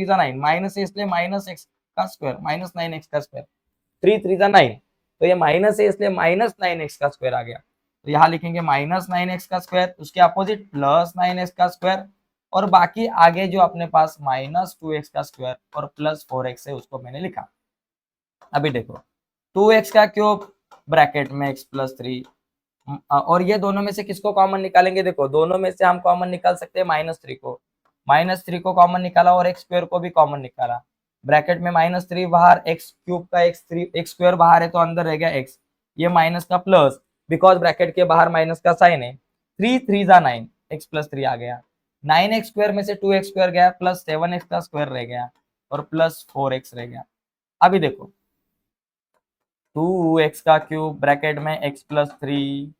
जा 9, माइनस है इसलिए -x का स्क्वायर, -9x का स्क्वायर, 3 3 जा 9, तो ये माइनस है इसलिए -9x का स्क्वायर आ गया। तो यहाँ लिखेंगे -9x का स्क्वायर, उसके अपोजिट +9x का स्क्वायर, और बाकी आगे जो अपने पास -2x का स्क्वायर और प्लस 4x है उसको मैंने लिखा। अभी देखो 2x का क्यूब ब्रैकेट में x प्लस 3, और ये दोनों में से किसको कॉमन निकालेंगे, देखो दोनों में से हम कॉमन निकाल सकते हैं -3 को, -3 को कॉमन निकाला और x स्क्वायर को भी कॉमन निकाला, ब्रैकेट में -3 बाहर, x क्यूब का x स्क्वायर बाहर है तो अंदर रह गया x, ये माइनस का प्लस, बिकॉज ब्रैकेट के बाहर माइनस का साइन है, 3 3 जा 9, x प्लस 3 आ गया, 9x स्क्वायर में से 2x स्क्वायर गया, प्लस 7x का स्क्वायर रह गया, और प्लस 4x रह गया। अभी देखो 2x का क्यूब ब्रैकेट में x प्लस 3,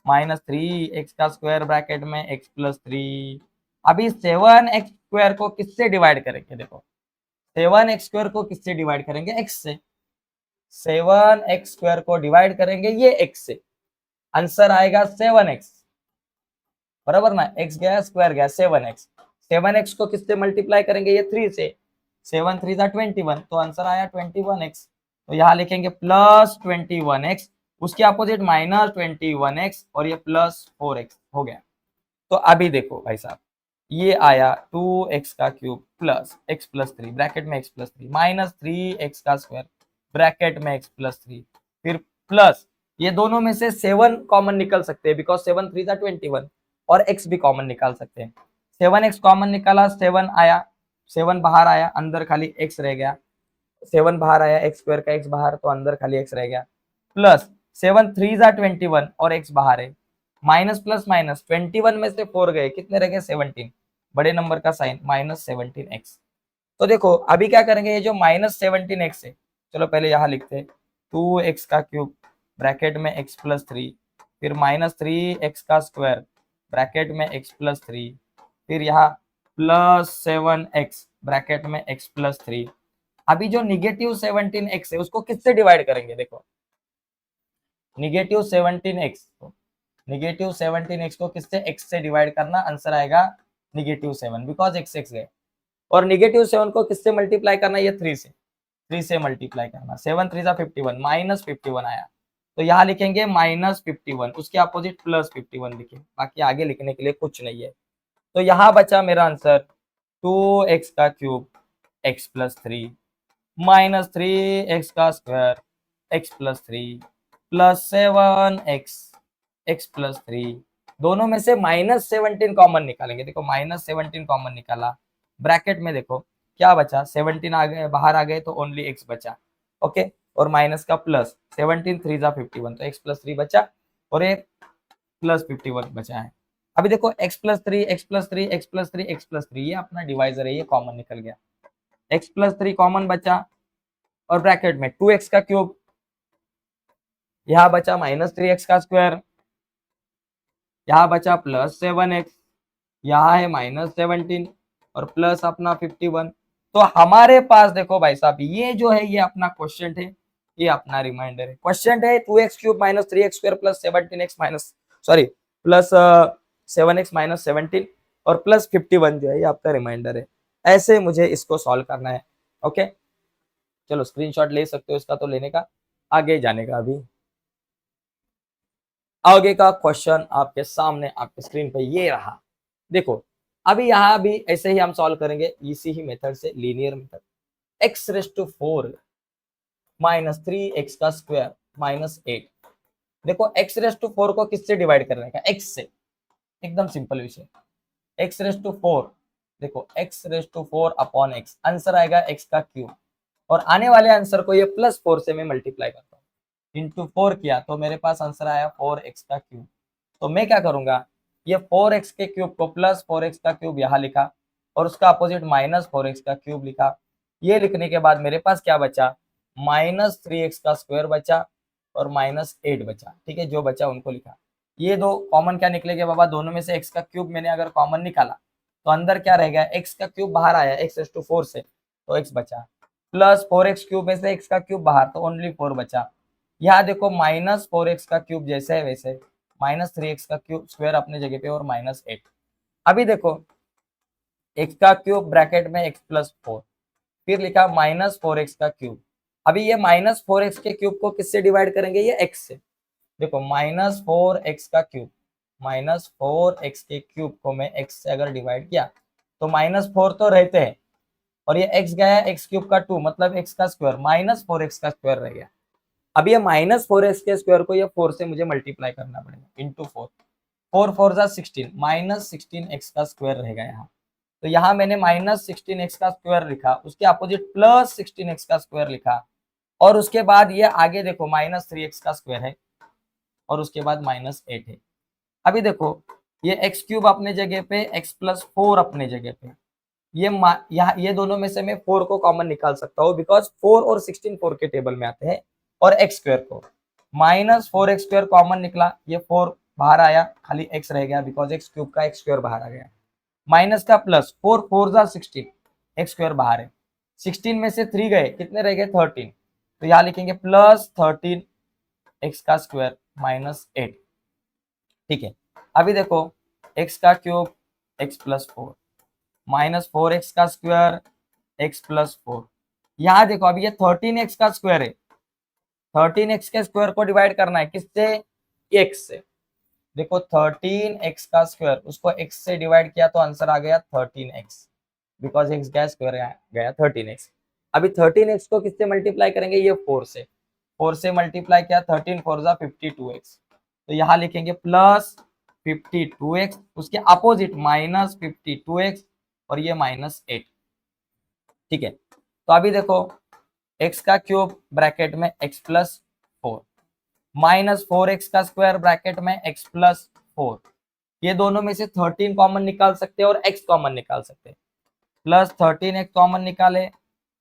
-3x का स्क्वायर ब्रैकेट में x प्लस 3, अभी 7x स्क्वायर को किससे डिवाइड करेंगे, देखो 7x स्क्वायर को किससे डिवाइड करेंगे, x से, 7x स्क्वायर को डिवाइड करेंगे ये x से, आंसर आएगा 7x, बराबर ना, x गया स्क्वायर गया 7x, 7x को किससे मल्टीप्लाई करेंगे, ये 3 से, 7 3 जा 21, तो आंसर आया 21x। तो यहाँ लिखेंगे प्लस 21x, उसके अपोजिट माइनस 21x और ये प्लस 4x हो गया। तो अभी देखो भाई साहब, ये आया 2x का cube plus x plus 3 bracket में x प्लस 3 माइनस 3x का स्क्वायर ब्रैकेट में x प्लस 3, फिर प्लस ये दोनों में से 7 कॉमन निकल सकते हैं बिकॉज 7 3 जा 21 और x भी कॉमन निकाल सकते हैं। 7x कॉमन निकाला, 7 आया, 7 बाहर आया, अंदर खाली x रह गया, 7 बाहर आया, x स्क्वायर का x बाहर, तो अंदर खाली x रह गया, प्लस 7 3 जा 21 और x बाहर है, माइनस प्लस माइनस 21 में से 4 गए, कितने रह गए 17, बड़े नंबर का साइन माइनस 17x। तो देखो अभी क्या करेंगे, ये जो माइनस 17x है, चलो पहले यहाँ लिखते हैं 2x का क्यूब ब्रैकेट में x प्लस 3, फिर माइनस 3x का स्क्वायर ब्रैकेट में x प्लस 3, फिर यहाँ प्लस 7x ब्रैकेट में x प्लस 3। अभी जो निगेटिव 17x है उसको किससे डिवाइड करेंगे, देखो निगेटिव 17x को, निगेटिव 17x को किससे, x से डिवाइड करना, आंसर आएगा निगेटिव 7 बिकॉज x x गए, और निगेटिव 7 को किससे मल्टीप्लाई करना, ये 3 से मल्टीप्लाई करना, 7 3 जा 51 माइनस 51 आया, तो यहाँ लिखेंगे माइनस 51, उसके अपोजिट प्लस 51 लिखे, बाकी आगे लिखने के लिए कुछ नहीं है। तो यहाँ बचा मेरा आंसर 2x का cube x plus 3 minus 3x का square x plus 3 plus 7x x plus 3, दोनों में से माइनस 17 कॉमन निकालेंगे, देखो माइनस 17 कॉमन निकाला, ब्रैकेट में देखो क्या बचा, 17 आ गए बाहर आ गए तो ओनली x बचा, ओके, और माइनस का प्लस 17 3 जा 51, तो x प्लस 3 बचा और ये प्लस 51 बचा है। अभी देखो x plus 3 x plus 3 x plus 3 x plus 3, ये अपना डिवाइजर है, ये कॉमन निकल गया, x प्लस 3 कॉमन बचा और ब्रैकेट में 2x का क्यूब, यहाँ बचा माइनस 3x का स्क्वायर, यहाँ बचा प्लस 7x, यहाँ है माइनस 17 और प्लस अपना 51। तो हमारे पास देखो भाई साहब, ये जो है ये अपना क्वेश्चन है, ये अपना रिमाइंडर है, क्वेश्चन है 2x cube minus 3x square plus 17x minus sorry plus 7x minus 17 और प्लस 51 जो है ये आपका रिमाइंडर है। ऐसे मुझे इसको सॉल्व करना है, ओके। चलो स्क्रीनशॉट ले सकते हो इसका, तो लेने का, आगे जाने का। अभी आगे का क्वेश्चन आपके सामने आपके स्क्रीन पे ये रहा, देखो अभी यहाँ भी ऐसे ही हम सॉल्व करेंगे इसी ही मेथड से, linear method, x raise to 4 minus 3x का स्क्वायर माइनस 8। देखो x रेस टू 4 को किससे डिवाइड करने का, x से, एकदम सिंपल विषय, x रेस टू 4, देखो x raise to 4 upon x, answer आएगा x का क्यूब, और आने वाले आंसर को ये प्लस 4 से मैं मल्टीप्लाई करता हूँ, इंटू 4 किया तो मेरे पास आंसर आया 4x का क्यूब। तो मैं क्या करूंगा, ये 4x के क्यूब को प्लस 4x का क्यूब यहाँ लिखा और उसका अपोजिट माइनस 4x का क्यूब लिखा, ये लिखने के बाद मेरे पास क्या बचा, माइनस 3x का स्क्वायर बचा और माइनस 8 बचा, ठीक है, जो बचा उनको लिखा। ये दो कॉमन क्या निकलेगा बाबा, दोनों में से x का क्यूब मैंने अगर कॉमन निकाला तो अंदर क्या रह गया, x का क्यूब बाहर आया x रेस टू 4 से, तो x बचा, प्लस 4x क्यूब में से x का क्यूब बाहर, तो ओनली 4 बचा। यहाँ देखो माइनस 4x का क्यूब जैसे है वैसे, माइनस 3x का क्यूब स्क्वायर अपने जगह पे और माइनस 8। अभी देखो x का क्यूब ब्रैकेट में x प्लस 4, फिर लिखा माइनस 4x का क्यूब। अभी ये माइनस 4x के क्यूब को किससे डिवाइड करेंगे, ये x से, देखो माइनस 4x का क्यूब, माइनस 4x के क्यूब को मैं x से अगर डिवाइड किया तो माइनस 4 तो रहते हैं और ये x गया x क्यूब का 2, मतलब x का स्क्वायर माइनस 4x का स्क्वायर रह गया। अब ये माइनस 4x के स्क्वायर को ये 4 से मुझे मल्टीप्लाई करना पड़ेगा, इंटू 4, 4 4 जा 16, माइनस 16x का स्क्वायर रहेगा यहाँ। तो यहाँ मैंने माइनस 16x का स्क्वायर लिखा, उसके अपोजिट प्लस 16x का स्क्वायर लिखा, और उसके बाद ये आगे देखो माइनस 3x का स्क्वायर है और उसके बाद माइनस 8 है। अभी देखो ये x क्यूब अपने जगह पे, x प्लस 4 अपने जगह पे, ये यहाँ ये दोनों में से मैं 4 को कॉमन निकाल सकता हूँ बिकॉज 4 और 16 4 के टेबल में आते हैं, और x स्क्वायर को माइनस 4x स्क्वायर कॉमन निकला, ये 4 बाहर आया, खाली x रह गया बिकॉज x क्यूब का x स्क्वायर बाहर आ गया, माइनस का प्लस 4 4 जा 16, x स्क्वायर बाहर है, 16 में से 3 गए, कितने रह गए 13, तो यहाँ लिखेंगे प्लस 13 x का स्क्वायर माइनस 8। ठीक है, अभी देखो x का cube x plus four minus 4x का स्क्वायर x प्लस फोर। यहाँ देखो अभी ये 13x का स्क्वायर है, 13x के स्क्वायर को डिवाइड करना है किससे, x से। देखो 13x का स्क्वायर उसको x से डिवाइड किया तो आंसर आ गया 13x, बिकॉज x का स्क्वायर गया 13x। अभी 13x को किससे मल्टीप्लाई करेंगे, ये 4 से, 4 से मल्टीप्लाई किया 13 4 जा 52x, तो यहाँ लिखेंगे प्लस 52x, उसके अपोजिट माइनस 52x और ये माइनस 8। ठीक है, तो अभी देखो x का क्यूब ब्रैकेट में x plus four minus 4x का स्क्वायर ब्रैकेट में x प्लस फोर, ये दोनों में से 13 कॉमन निकाल सकते हैं और x कॉमन निकाल सकते हैं, प्लस 13x कॉमन निकाले,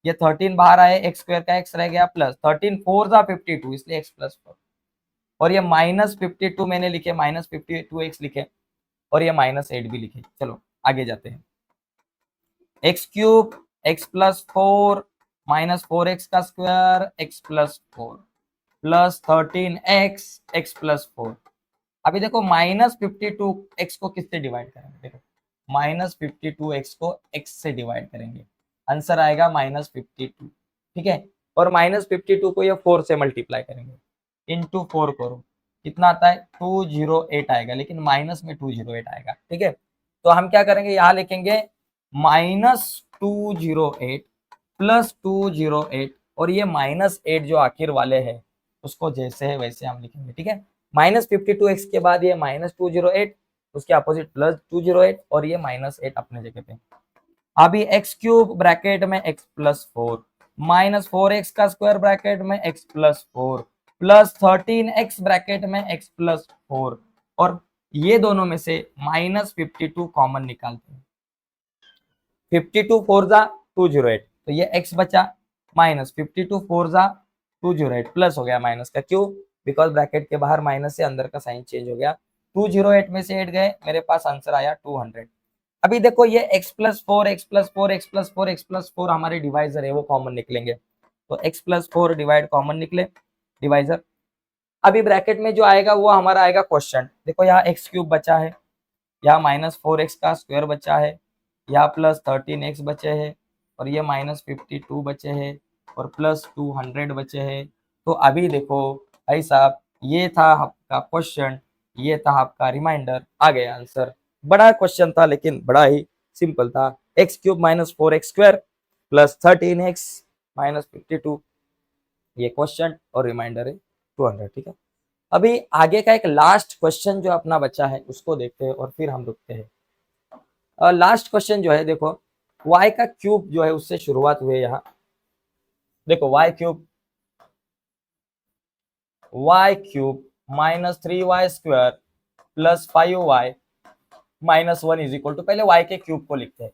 ये 13 बाहर आए, एक्स स्क्वायर का x रह गया, प्लस 13 4 जा 52 इसलिए x प्लस फोर, और ये माइनस 52 मैंने लिखे, माइनस 52x लिखे, और ये माइनस 8 भी लिखे। चलो आगे जाते हैं, x cube x plus four minus 4x का square x plus four plus 13x x plus four. अभी देखो माइनस 52x को किससे डिवाइड करेंगे, देखो माइनस 52x को x से डिवाइड करेंगे, आंसर आएगा माइनस 52। ठीक है, और माइनस 52 को ये 4 से मल्टीप्लाई करेंगे, इंटू 4 करो, कितना आता है 208 आएगा, लेकिन माइनस में 208 आएगा। ठीक है, तो हम क्या करेंगे, यहाँ लिखेंगे माइनस 208 प्लस 208, और ये माइनस 8 जो आखिर वाले हैं उसको जैसे है वैसे हम लिखेंगे। ठीक है, माइनस 52x के बाद ये माइनस 208, उसके अपोजिट प्लस 208, और ये माइनस 8 अपने जगह पे। अभी एक्स क्यूब ब्रैकेट में x plus four minus 4x का स्क्वायर ब्रैकेट में x plus four plus 13x bracket में x प्लस फोर, और ये दोनों में से माइनस 52 कॉमन निकालते हैं, 52 फोर जा 208, तो ये x बचा, माइनस 52 फोर जा 208 प्लस हो गया माइनस का, क्यों, बिकॉज ब्रैकेट के बाहर माइनस से अंदर का साइन चेंज हो गया, 208 में से 8 गए, मेरे पास आंसर आया 200। अभी देखो ये x plus four x plus four x plus four x plus four हमारे डिवाइजर है, वो कॉमन निकलेंगे, तो x plus four divide common निकले डिवाइजर। अभी ब्रैकेट में जो आएगा वो हमारा आएगा क्वेश्चन, देखो यहाँ एक्स क्यूब बचा है, यहाँ माइनस 4x का स्क्वायर बचा है, यहाँ प्लस 13x बचे हैं, और ये माइनस 52 बचे हैं, और प्लस 200 बचे हैं। तो अभी देखो भाई साहब, ये था आपका क्वेश्चन, ये था आपका रिमाइंडर, आ गया आंसर। बड़ा क्वेश्चन था लेकिन बड़ा ही सिंपल था, x cube minus 4x square plus 13x minus 52, ये क्वेश्चन और रिमाइंडर है 200। ठीक है, अभी आगे का एक लास्ट क्वेश्चन जो अपना बचा है उसको देखते हैं और फिर हम रुकते हैं। लास्ट क्वेश्चन जो है देखो, y का क्यूब जो है उससे शुरुआत हुई है। यहाँ देखो y cube minus 3y square plus 5y minus 1 is equal to, पहले y के क्यूब को लिखते हैं,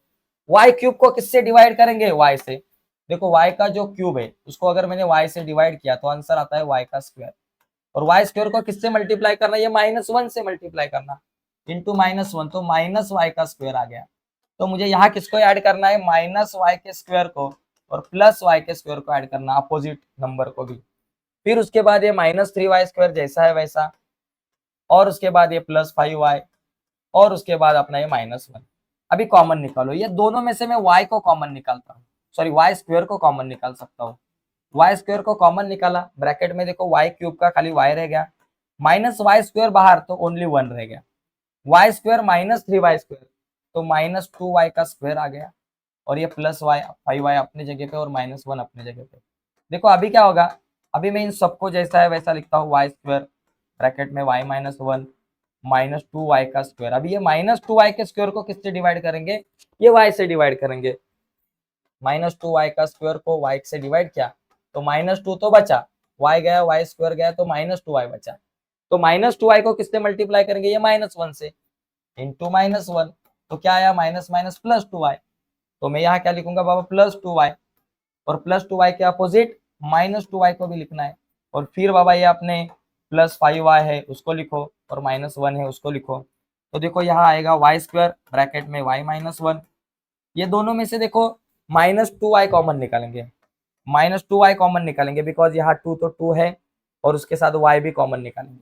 y क्यूब को किससे डिवाइड करेंगे, y से। देखो y का जो क्यूब है उसको अगर मैंने y से डिवाइड किया तो आंसर आता है y का स्क्वायर, और वाई स्क्वायर को किससे मल्टीप्लाई करना, ये माइनस 1 से मल्टीप्लाई करना, इंटू माइनस 1, तो माइनस वाई का स्क्वायर आ गया। तो मुझे यहाँ किसको ऐड करना है, माइनस वाई के स्क्वायर को और प्लस वाई के स्क्वायर को ऐड करना, अपोजिट नंबर को भी। फिर उसके बाद ये माइनस 3y स्क्वायर जैसा है वैसा, और उसके बाद ये प्लस 5y, और उसके बाद अपना ये माइनस 1। अभी कॉमन निकालो, ये दोनों में से मैं y को कॉमन निकालता हूँ, सॉरी y स्क्वायर को कॉमन निकाल सकता हूँ। वाई स्क्वायर को कॉमन निकाला, ब्रैकेट में देखो वाई क्यूब का खाली वाई रह गया, माइनस वाई स्क्वायर बाहर तो ओनली 1 रह गया, y square minus 3y square तो माइनस 2y का स्क्वायर आ गया, और ये प्लस वाई 5y अपने जगह पे और माइनस 1 अपने जगह पे। देखो अभी क्या होगा, अभी मैं इन सबको जैसा है वैसा लिखता हूँ, वाई स्क्वायर ब्रैकेट में y माइनस 1 माइनस 2y का स्क्वायर। अभी ये माइनस 2y के स्क्वायर को किससे डिवाइड करेंगे, ये y से डिवाइड करेंगे, माइनस 2y का स्क्वायर को y से डिवाइड किया तो माइनस 2 तो बचा, y गया y स्क्वायर गया तो माइनस 2y बचा, तो माइनस 2y को किससे मल्टीप्लाई करेंगे, ये माइनस 1 से, इंटू माइनस 1, तो क्या आया माइनस माइनस प्लस 2y, तो मैं यहाँ क्या लिखूंगा बाबा प्लस 2y, और प्लस 2y के अपोजिट माइनस 2y को भी लिखना है, और फिर बाबा ये अपने प्लस 5y है उसको लिखो और माइनस 1 है उसको लिखो। तो देखो यहाँ आएगा वाई स्क्वायर ब्रैकेट में y माइनस 1, ये दोनों में से देखो माइनस 2y कॉमन निकालेंगे, माइनस 2y कॉमन निकालेंगे बिकॉज यहाँ 2 तो 2 है, और उसके साथ y भी कॉमन निकालेंगे,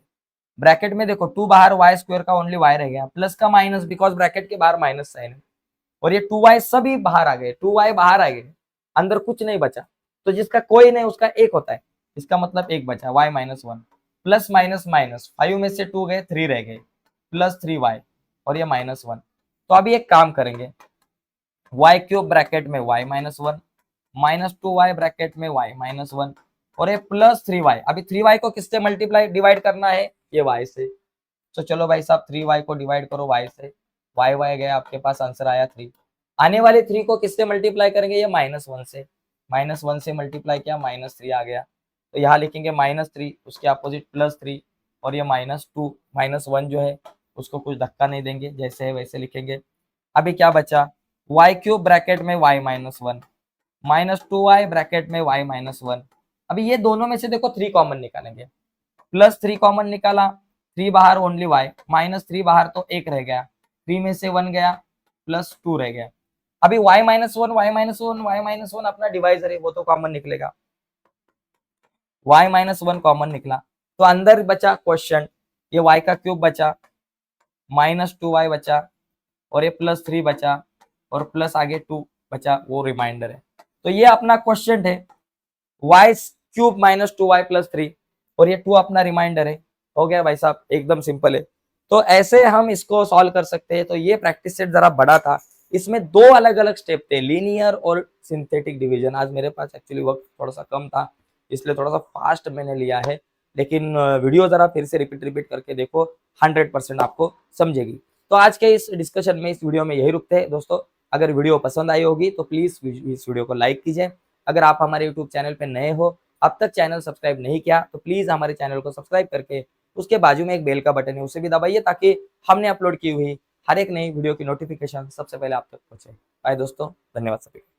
ब्रैकेट में देखो 2 बाहर, वाई स्क्वायर का ओनली वाई रह गया, प्लस का माइनस बिकॉज ब्रैकेट के बाहर माइनस साइन है, और ये 2y सभी बाहर आ गए, 2y बाहर आ गए, अंदर कुछ नहीं बचा, तो जिसका कोई नहीं उसका एक होता है, इसका मतलब एक बचा, y minus one, plus minus minus, 5 में से 2 गए, 3 रह गए, प्लस 3y, और ये माइनस वन। तो अभी एक काम करेंगे, y क्यूब ब्रैकेट में y minus one, minus 2y bracket में y माइनस वन, और ये प्लस 3y। अभी 3y को किससे मल्टीप्लाई डिवाइड करना है, ये y से। तो चलो भाई साहब 3y को डिवाइड करो y से, y गया, आपके पास आंसर आया 3। आने वाले 3 को किससे मल्टीप्लाई करेंगे, ये माइनस वन से, माइनस वन से मल्टीप्लाई किया, माइनस 3 आ गया, तो यहाँ लिखेंगे माइनस 3, उसके अपोजिट प्लस 3, और ये माइनस 2, माइनस 1 जो है उसको कुछ धक्का नहीं देंगे, जैसे है वैसे लिखेंगे। अभी क्या बचा, y क्यूब ब्रैकेट में y minus one, minus 2y bracket में y माइनस वन। अभी ये दोनों में से देखो 3 कॉमन निकालेंगे, प्लस 3 कॉमन निकाला, 3 बाहर ओनली y, माइनस 3 बाहर तो एक रह गया, 3 में से 1 गया, प्लस 2 रह गया। अभी y minus one, y minus one, y minus one अपना डिवाइजर है, वो तो कॉमन निकलेगा, y माइनस वन कॉमन निकला, तो अंदर बचा क्वेश्चन, ये y का क्यूब बचा, माइनस 2y बचा, और ये प्लस 3 बचा, और प्लस आगे 2 बचा, वो रिमाइंडर है। तो ये अपना क्वेश्चन है, y cube minus 2y plus 3, और ये 2 अपना रिमाइंडर है। हो गया भाई साहब, एकदम सिंपल है। तो ऐसे हम इसको सॉल्व कर सकते हैं। तो ये प्रैक्टिस सेट जरा बड़ा था, इसमें 2 अलग अलग स्टेप थे, लीनियर और सिंथेटिक डिवीजन। आज मेरे पास एक्चुअली वक्त थोड़ा सा कम था, इसलिए थोड़ा सा फास्ट मैंने लिया है, लेकिन वीडियो जरा फिर से रिपीट करके देखो, 100% आपको समझेगी। तो आज के इस डिस्कशन में, इस वीडियो में यही रुकते हैं दोस्तों। अगर वीडियो पसंद आई होगी तो प्लीज इस वीडियो को लाइक कीजिए। अगर आप हमारे यूट्यूब चैनल पे नए हो, अब तक चैनल सब्सक्राइब नहीं किया, तो प्लीज हमारे चैनल को सब्सक्राइब करके उसके बाजू में एक बेल का बटन है, उसे भी दबाइए, ताकि हमने अपलोड की हुई हर एक नई वीडियो की नोटिफिकेशन सबसे पहले आप तक पहुंचे। बाय दोस्तों, धन्यवाद सभी।